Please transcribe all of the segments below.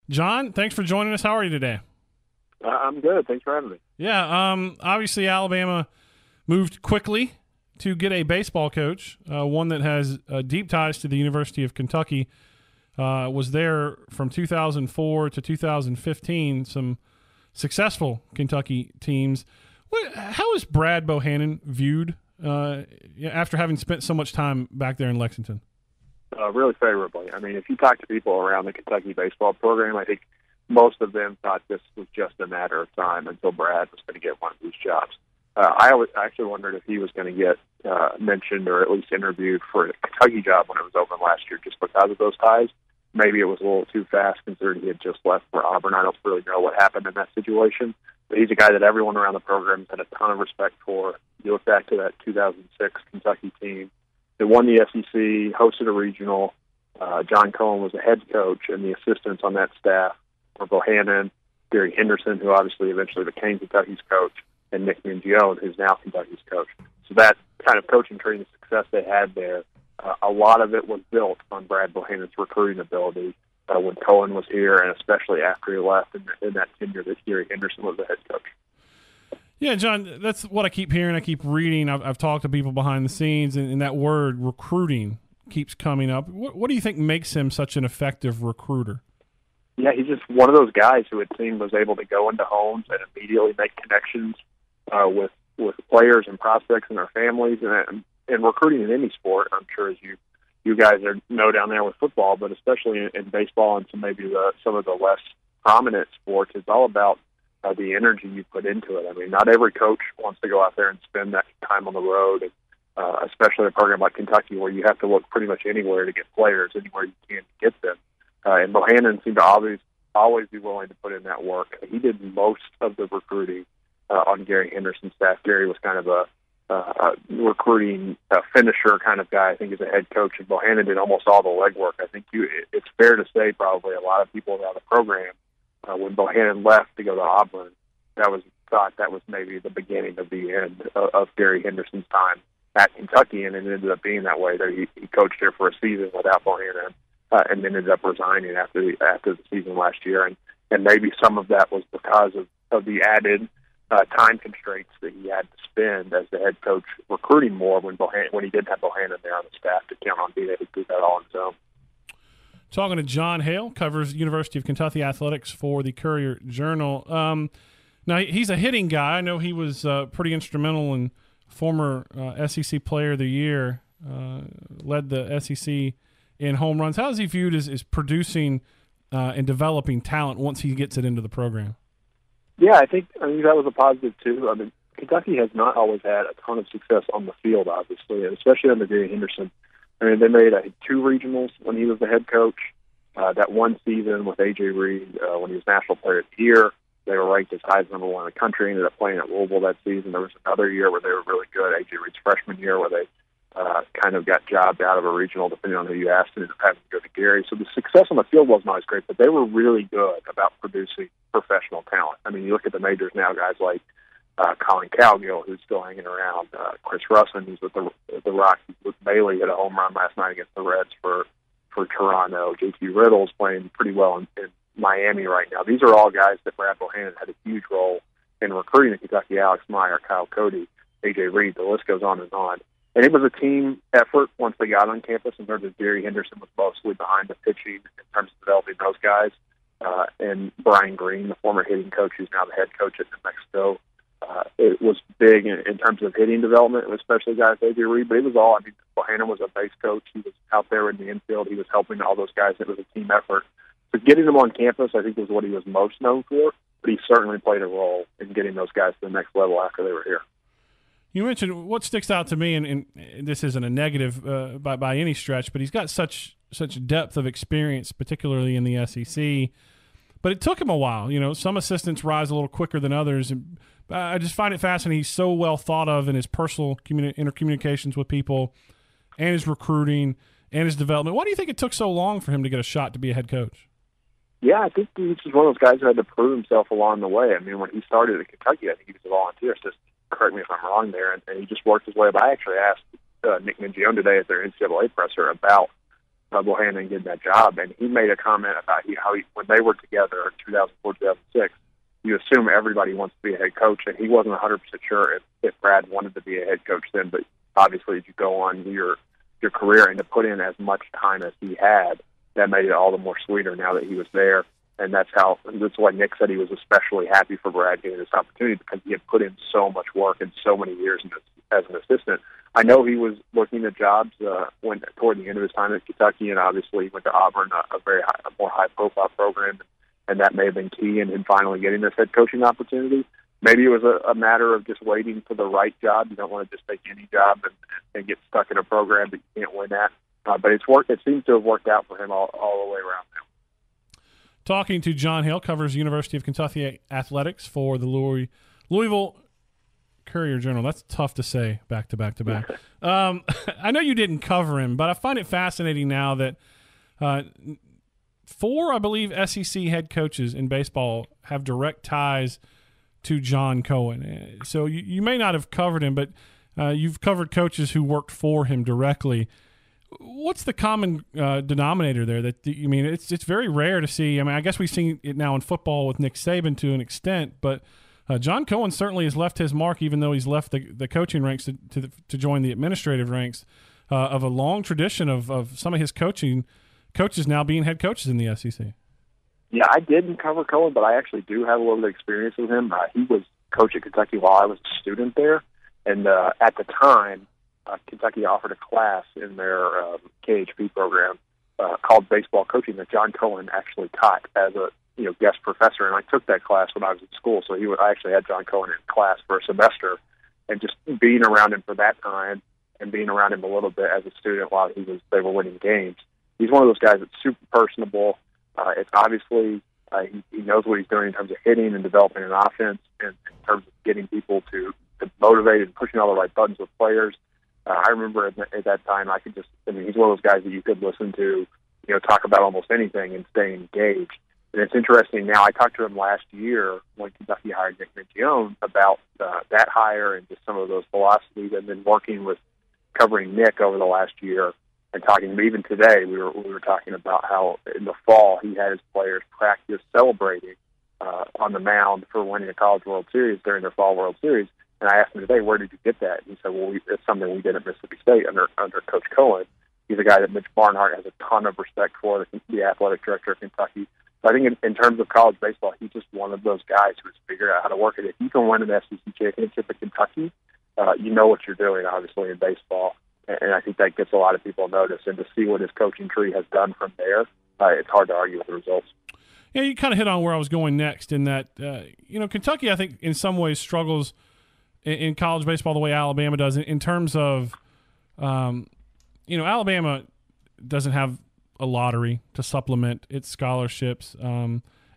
John, thanks for joining us. How are you today? I'm good. Thanks for having me. Yeah, obviously Alabama moved quickly to get a baseball coach, one that has deep ties to the University of Kentucky. Was there from 2004 to 2015, some successful Kentucky teams. How is Brad Bohannon viewed after having spent so much time back there in Lexington? Really favorably. I mean, if you talk to people around the Kentucky baseball program, I think most of them thought this was just a matter of time until Brad was going to get one of these jobs. I actually wondered if he was going to get mentioned or at least interviewed for the Kentucky job when it was open last year just because of those ties. Maybe it was a little too fast considering he had just left for Auburn. I don't really know what happened in that situation. But he's a guy that everyone around the program had a ton of respect for. You look back to that 2006 Kentucky team. They won the SEC, hosted a regional. Jon Cohen was the head coach, and the assistants on that staff were Bohannon, Gary Henderson, who obviously eventually became Kentucky's coach, and Nick Mingione, who's now Kentucky's coach. So that kind of coaching tree and success they had there, a lot of it was built on Brad Bohannon's recruiting ability when Cohen was here, and especially after he left in that tenure that Gary Henderson was the head coach. Yeah, John, that's what I keep hearing. I keep reading. I've talked to people behind the scenes, and that word recruiting keeps coming up. What do you think makes him such an effective recruiter? Yeah, he's just one of those guys who it seemed was able to go into homes and immediately make connections with players and prospects and their families. And recruiting in any sport, I'm sure as you guys know down there with football, but especially in baseball and some of the less prominent sports, it's all about the energy you put into it. I mean, not every coach wants to go out there and spend that time on the road, and, especially a program like Kentucky where you have to look pretty much anywhere to get players, anywhere you can to get them. And Bohannon seemed to always be willing to put in that work. He did most of the recruiting on Gary Henderson's staff. Gary was kind of a recruiting finisher kind of guy, I think, as a head coach, and Bohannon did almost all the legwork. I think it's fair to say probably a lot of people around the program, when Bohannon left to go to Auburn, thought that was maybe the beginning of the end of Gary Henderson's time at Kentucky, and it ended up being that way. That he coached there for a season without Bohannon, and then ended up resigning after the season last year, and maybe some of that was because of the added time constraints that he had to spend as the head coach recruiting more when he didn't have Bohannon there on the staff to count on being able to do that all on his own. Talking to Jon Hale, covers University of Kentucky athletics for the Courier-Journal. Now, he's a hitting guy. I know he was pretty instrumental in former SEC Player of the Year, led the SEC in home runs. How is he viewed as producing and developing talent once he gets it into the program? Yeah, I think that was a positive, too. I mean, Kentucky has not always had a ton of success on the field, obviously, and especially under Gary Henderson. I mean, they made 2 regionals when he was the head coach. That one season with A.J. Reed, when he was National Player of the Year, they were ranked as high as number 1 in the country, ended up playing at Louisville that season. There was another year where they were really good, A.J. Reed's freshman year, where they kind of got jobbed out of a regional, depending on who you asked, and ended up having to go to Gary. So the success on the field wasn't always great, but they were really good about producing professional talent. I mean, you look at the majors now, guys like Colin Cowgill, who's still hanging around, Chris Russin, who's with the Rockies, with Bailey hit a home run last night against the Reds for Toronto. J.T. Riddle's playing pretty well in Miami right now. These are all guys that Brad Bohannon had a huge role in recruiting in Kentucky. Alex Meyer, Kyle Cody, A.J. Reed, the list goes on and on. And it was a team effort once they got on campus, in terms of Gary Henderson was mostly behind the pitching in terms of developing those guys. And Brian Green, the former hitting coach, who's now the head coach at New Mexico, it was big in terms of hitting development, especially guys like A.J. Reed. But it was all, I mean, Bohannon was a base coach. He was out there in the infield. He was helping all those guys. It was a team effort. So getting them on campus, I think, was what he was most known for. But he certainly played a role in getting those guys to the next level after they were here. You mentioned what sticks out to me, and this isn't a negative by any stretch, but he's got such depth of experience, particularly in the SEC. But it took him a while. You know, some assistants rise a little quicker than others. And I just find it fascinating. He's so well thought of in his personal intercommunications with people, and his recruiting, and his development. Why do you think it took so long for him to get a shot to be a head coach? Yeah, I think he's just one of those guys who had to prove himself along the way. I mean, when he started at Kentucky, I think he was a volunteer assistant. Correct me if I'm wrong there, and he just worked his way up. I actually asked Nick Mingione today at their NCAA presser about Bohannon getting that job, and he made a comment about when they were together in 2004, 2006, you assume everybody wants to be a head coach, and he wasn't 100% sure if Brad wanted to be a head coach then, but obviously as you go on your career and to put in as much time as he had, that made it all the more sweeter now that he was there. And that's why Nick said he was especially happy for Brad getting this opportunity, because he had put in so much work and so many years as an assistant. I know he was looking at jobs toward the end of his time at Kentucky, and obviously went to Auburn, a more high-profile program, and that may have been key in him finally getting this head coaching opportunity. Maybe it was a matter of just waiting for the right job. You don't want to just take any job and get stuck in a program that you can't win at. But it seems to have worked out for him all the way around now. Talking to Jon Hale, covers University of Kentucky athletics for the Louisville Courier-Journal. That's tough to say back to back to back. I know you didn't cover him, but I find it fascinating now that 4, I believe, SEC head coaches in baseball have direct ties to John Cohen. So you may not have covered him, but you've covered coaches who worked for him directly. What's the common denominator there? It's very rare to see. I mean, I guess we've seen it now in football with Nick Saban to an extent, but John Cohen certainly has left his mark, even though he's left the coaching ranks to join the administrative ranks of a long tradition of some of his coaches now being head coaches in the SEC. Yeah, I didn't cover Cohen, but I actually do have a little bit of experience with him. He was coach at Kentucky while I was a student there, and at the time, Kentucky offered a class in their KHP program called baseball coaching that John Cohen actually taught as a guest professor, and I took that class when I was in school. So I actually had John Cohen in class for a semester, and just being around him for that time and being around him a little bit as a student while they were winning games. He's one of those guys that's super personable. It's obviously he knows what he's doing in terms of hitting and developing an offense, and in terms of getting people to motivate and pushing all the right buttons with players. I remember at that time he's one of those guys that you could listen to, talk about almost anything and stay engaged. And it's interesting now, I talked to him last year when Kentucky hired Nick Mingione about that hire and just some of those philosophies, and then covering Nick over the last year and talking to him. Even today, we were talking about how in the fall he had his players practice celebrating on the mound for winning a College World Series during their Fall World Series. And I asked him today, where did you get that? And he said, well, it's something we did at Mississippi State under Coach Cohen. He's a guy that Mitch Barnhart has a ton of respect for, the athletic director of Kentucky. So I think in terms of college baseball, he's just one of those guys who's figured out how to work it. If you can win an SEC championship at Kentucky, you know what you're doing, obviously, in baseball. And I think that gets a lot of people notice. And to see what his coaching tree has done from there, it's hard to argue with the results. Yeah, you kind of hit on where I was going next in that, Kentucky, I think, in some ways struggles in college baseball the way Alabama does in terms of, Alabama doesn't have a lottery to supplement its scholarships.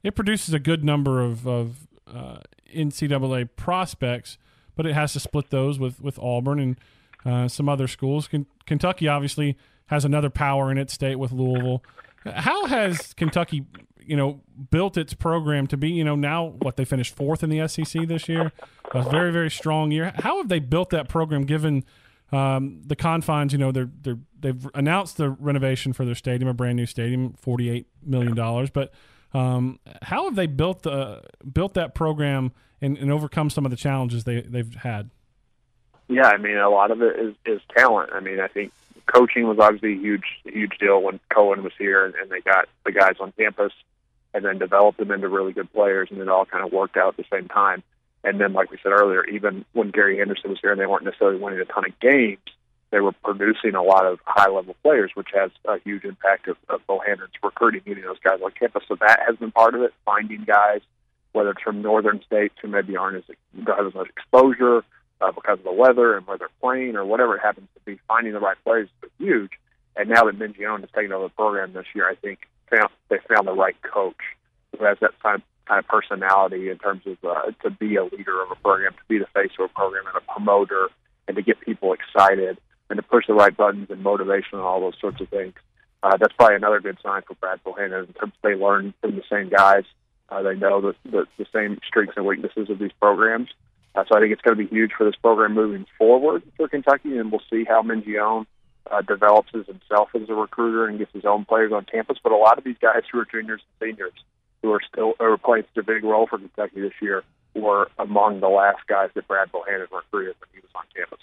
It produces a good number of NCAA prospects, but it has to split those with Auburn and some other schools. Kentucky obviously has another power in its state with Louisville. How has Kentucky, built its program to be, now they finished 4th in the SEC this year, a very, very strong year. How have they built that program given the confines? They've announced the renovation for their stadium, a brand new stadium, $48 million. But how have they built that program and overcome some of the challenges they've had? Yeah, I mean, a lot of it is talent. I mean, I think coaching was obviously a huge deal when Cohen was here, and they got the guys on campus and then developed them into really good players, and it all kind of worked out at the same time. And then, like we said earlier, even when Gary Henderson was here and they weren't necessarily winning a ton of games, they were producing a lot of high-level players, which has a huge impact of Bohannon's recruiting, getting those guys on campus. So that has been part of it, finding guys, whether it's from northern states who maybe aren't as much exposure because of the weather and where they're playing or whatever it happens to be, finding the right players is huge. And now that Mingione has taken over the program this year, I think they found the right coach who has that kind of personality in terms of to be a leader of a program, to be the face of a program and a promoter, and to get people excited and to push the right buttons and motivation and all those sorts of things. That's probably another good sign for Brad Bohannon in terms of they learn from the same guys. They know the same strengths and weaknesses of these programs. So I think it's going to be huge for this program moving forward for Kentucky, and we'll see how Mingione develops as himself as a recruiter and gets his own players on campus. But a lot of these guys who are juniors and seniors who are playing such a big role for Kentucky this year were among the last guys that Brad Bohannon recruited when he was on campus.